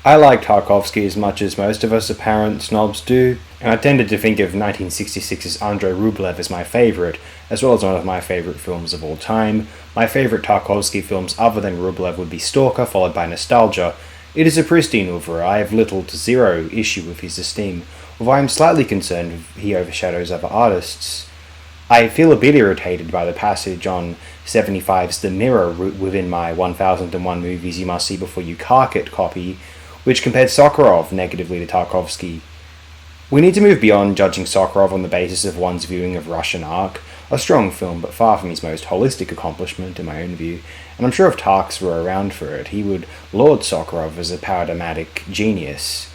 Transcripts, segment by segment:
I like Tarkovsky as much as most of us apparent snobs do, and I tended to think of 1966's Andrei Rublev as my favourite, as well as one of my favourite films of all time. My favourite Tarkovsky films other than Rublev would be Stalker, followed by Nostalgia. It is a pristine oeuvre. I have little to zero issue with his esteem, although I am slightly concerned if he overshadows other artists. I feel a bit irritated by the passage on 75's The Mirror within my 1001 Movies You Must See Before You Cark It copy, which compared Sokurov negatively to Tarkovsky. We need to move beyond judging Sokurov on the basis of one's viewing of Russian Ark, a strong film but far from his most holistic accomplishment in my own view, and I'm sure if Tarks were around for it, he would laud Sokurov as a paradigmatic genius.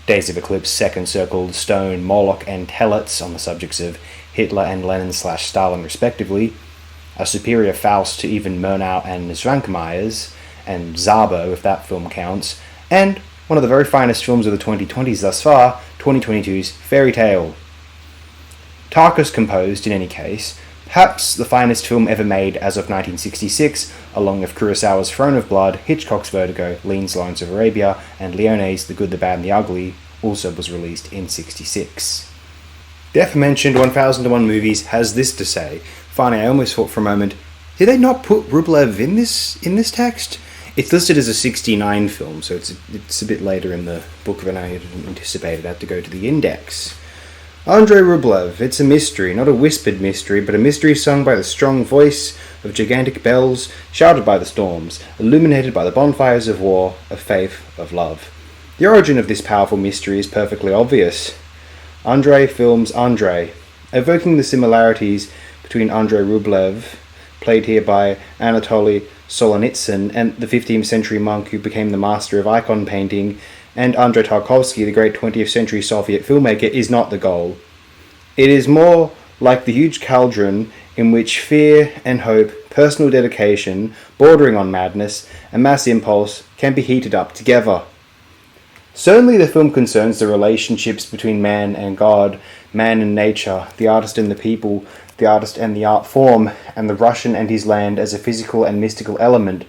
Days of Eclipse, Second Circle, Stone, Moloch, and Telets on the subjects of Hitler and Lenin/Stalin respectively, a superior Faust to even Murnau and Schwankmeyer's, and Szabo if that film counts, and one of the very finest films of the 2020s thus far, 2022's Fairy Tale. Tarkus composed, in any case, perhaps the finest film ever made as of 1966, along with Kurosawa's Throne of Blood, Hitchcock's Vertigo, Lean's Lawrence of Arabia, and Leone's The Good, the Bad, and the Ugly, also was released in 66. The aforementioned 1001 Movies has this to say. Finally, I almost thought for a moment, did they not put Rublev in this text? It's listed as a 69 film, so it's a bit later in the book than I had anticipated. I had to go to the index. Andrei Rublev, it's a mystery, not a whispered mystery, but a mystery sung by the strong voice of gigantic bells, shouted by the storms, illuminated by the bonfires of war, of faith, of love. The origin of this powerful mystery is perfectly obvious. Andrei films Andrei, evoking the similarities between Andrei Rublev, played here by Anatoly Solzhenitsyn, and the 15th century monk who became the master of icon painting, and Andrei Tarkovsky, the great 20th century Soviet filmmaker, is not the goal. It is more like the huge cauldron in which fear and hope, personal dedication, bordering on madness, and mass impulse can be heated up together. Certainly the film concerns the relationships between man and God, man and nature, the artist and the people, the artist and the art form, and the Russian and his land as a physical and mystical element.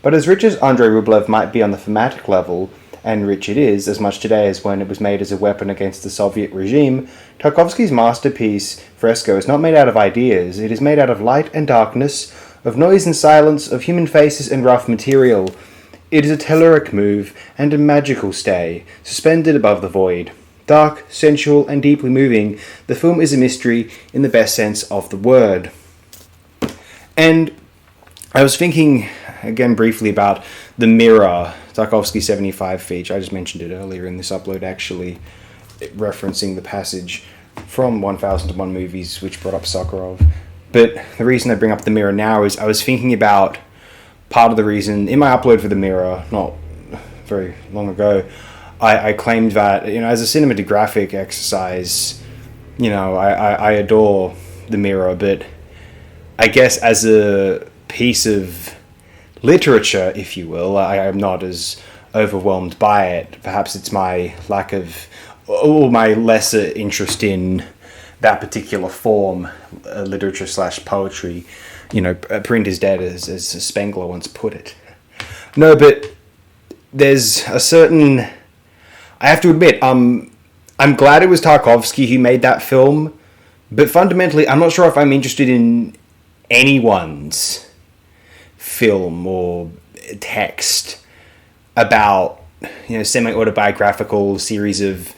But as rich as Andrei Rublev might be on the thematic level, and rich it is, as much today as when it was made as a weapon against the Soviet regime, Tarkovsky's masterpiece, Fresco, is not made out of ideas. It is made out of light and darkness, of noise and silence, of human faces and rough material. It is a telluric move and a magical stay, suspended above the void. Dark, sensual, and deeply moving, the film is a mystery in the best sense of the word. And I was thinking, again briefly, about The Mirror, Tarkovsky 75 feature. I just mentioned it earlier in this upload, actually, referencing the passage from 1001 Movies, which brought up Sokurov. But the reason I bring up The Mirror now is I was thinking about part of the reason, in my upload for The Mirror, not very long ago, I claimed that, as a cinematographic exercise, I adore The Mirror, but I guess as a piece of literature, if you will, I am not as overwhelmed by it. Perhaps it's my lack of, or my lesser interest in that particular form, literature/poetry. Print is dead, as Spengler once put it. No, but there's a certain... I have to admit, I'm glad it was Tarkovsky who made that film, but fundamentally, I'm not sure if I'm interested in anyone's film or text about, semi-autobiographical series of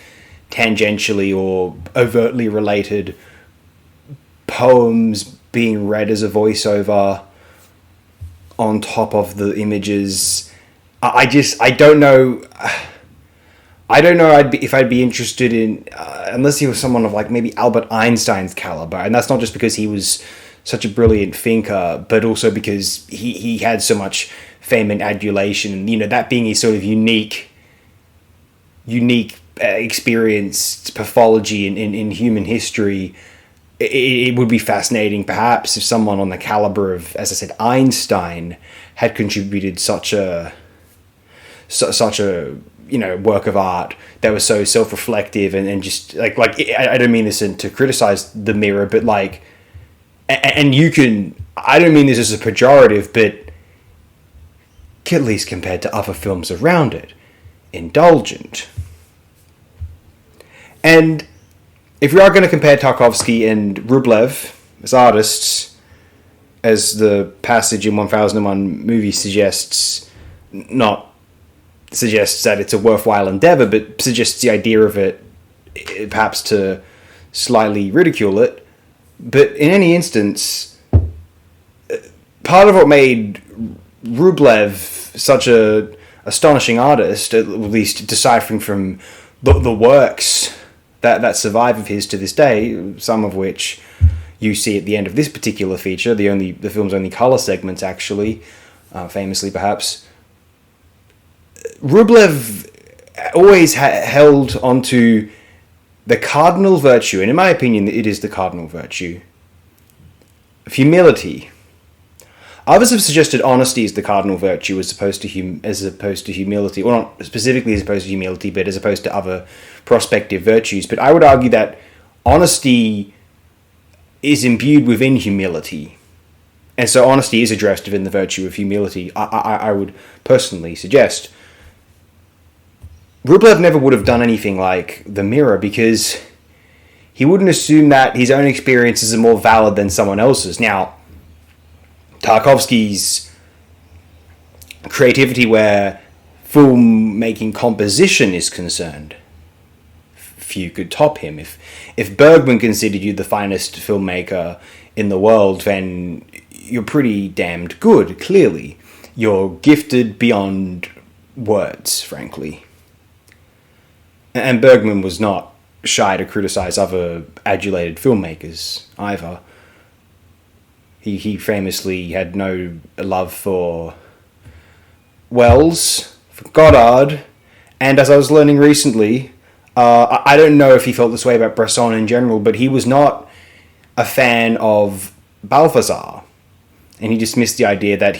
tangentially or overtly related poems being read as a voiceover on top of the images. I don't know. I don't know if I'd be interested in, unless he was someone of maybe Albert Einstein's caliber, and that's not just because he was such a brilliant thinker, but also because he had so much fame and adulation, and that being his sort of unique experience, pathology in human history. It would be fascinating, perhaps, if someone on the caliber of, as I said, Einstein had contributed such a work of art that was so self-reflective and just I don't mean this to criticize The Mirror, but and you can, I don't mean this as a pejorative, but at least compared to other films around it, indulgent. And if we are going to compare Tarkovsky and Rublev as artists, as the passage in 1001 movie suggests, not suggests that it's a worthwhile endeavor, but suggests the idea of it, perhaps to slightly ridicule it. But in any instance, part of what made Rublev such a astonishing artist, at least deciphering from the works that survive of his to this day, some of which you see at the end of this particular feature, the film's only color segments, actually, famously perhaps. Rublev always held onto the cardinal virtue, and in my opinion, it is the cardinal virtue, of humility. Others have suggested honesty is the cardinal virtue as opposed to humility, or not specifically as opposed to humility, but as opposed to other prospective virtues. But I would argue that honesty is imbued within humility, and so honesty is addressed within the virtue of humility. I would personally suggest. Rublev never would have done anything like The Mirror because he wouldn't assume that his own experiences are more valid than someone else's. Now, Tarkovsky's creativity where filmmaking composition is concerned, few could top him. If Bergman considered you the finest filmmaker in the world, then you're pretty damned good, clearly. You're gifted beyond words, frankly. And Bergman was not shy to criticize other adulated filmmakers, either. He famously had no love for Wells, for Godard, and as I was learning recently, I don't know if he felt this way about Bresson in general, but he was not a fan of Balthazar, and he dismissed the idea that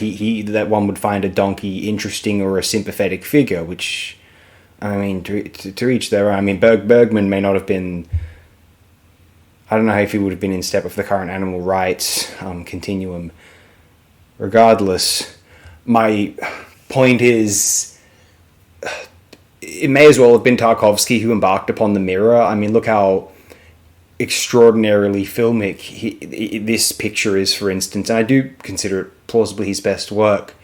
that one would find a donkey interesting or a sympathetic figure, which, I mean, to each their own. I mean, Bergman may not have been, I don't know if he would have been in step with the current animal rights continuum. Regardless, my point is, it may as well have been Tarkovsky who embarked upon The Mirror. I mean, look how extraordinarily filmic this picture is, for instance, and I do consider it plausibly his best work.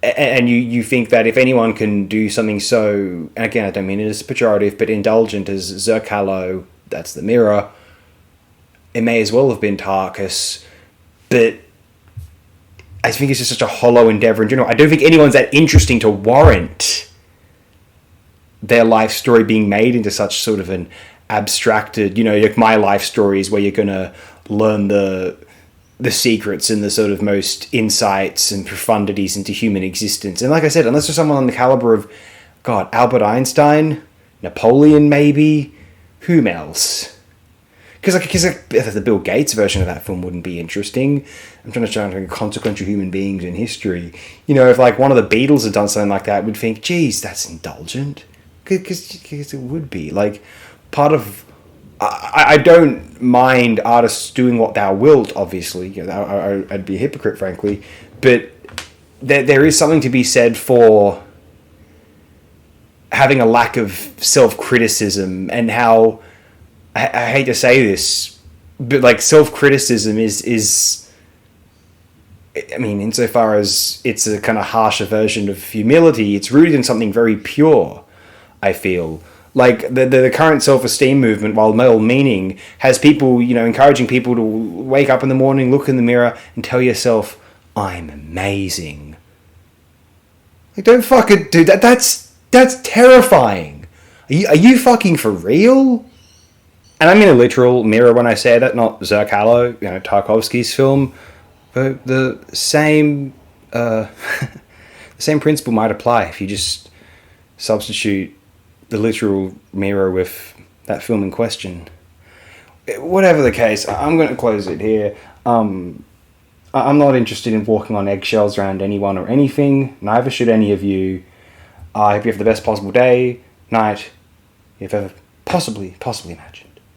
And you think that if anyone can do something so, and again, I don't mean it as pejorative, but indulgent as Zerkallo, that's The Mirror, it may as well have been Tarkus, but I think it's just such a hollow endeavor in general. I don't think anyone's that interesting to warrant their life story being made into such sort of an abstracted, like my life stories where you're going to learn the secrets and the sort of most insights and profundities into human existence. And like I said, unless there's someone on the caliber of, God, Albert Einstein, Napoleon maybe, whom else? Because the Bill Gates version of that film wouldn't be interesting. I'm trying to think of consequential human beings in history. If like one of the Beatles had done something like that, we'd think, geez, that's indulgent. Because it would be. Like, part of... I don't mind artists doing what thou wilt, obviously. I'd be a hypocrite, frankly. But there is something to be said for having a lack of self-criticism, and how... I hate to say this, but like self-criticism is I mean, insofar as it's a kind of harsher version of humility, it's rooted in something very pure, I feel. Like the current self-esteem movement, while well-meaning, has people, encouraging people to wake up in the morning, look in the mirror, and tell yourself, I'm amazing. Like, don't fucking do that. That's terrifying. Are you fucking for real? And I mean a literal mirror when I say that, not Zerkallo, Tarkovsky's film. But the same the same principle might apply if you just substitute the literal mirror with that film in question. Whatever the case, I'm going to close it here. I'm not interested in walking on eggshells around anyone or anything. Neither should any of you. I hope you have the best possible day, night, you've ever possibly imagined.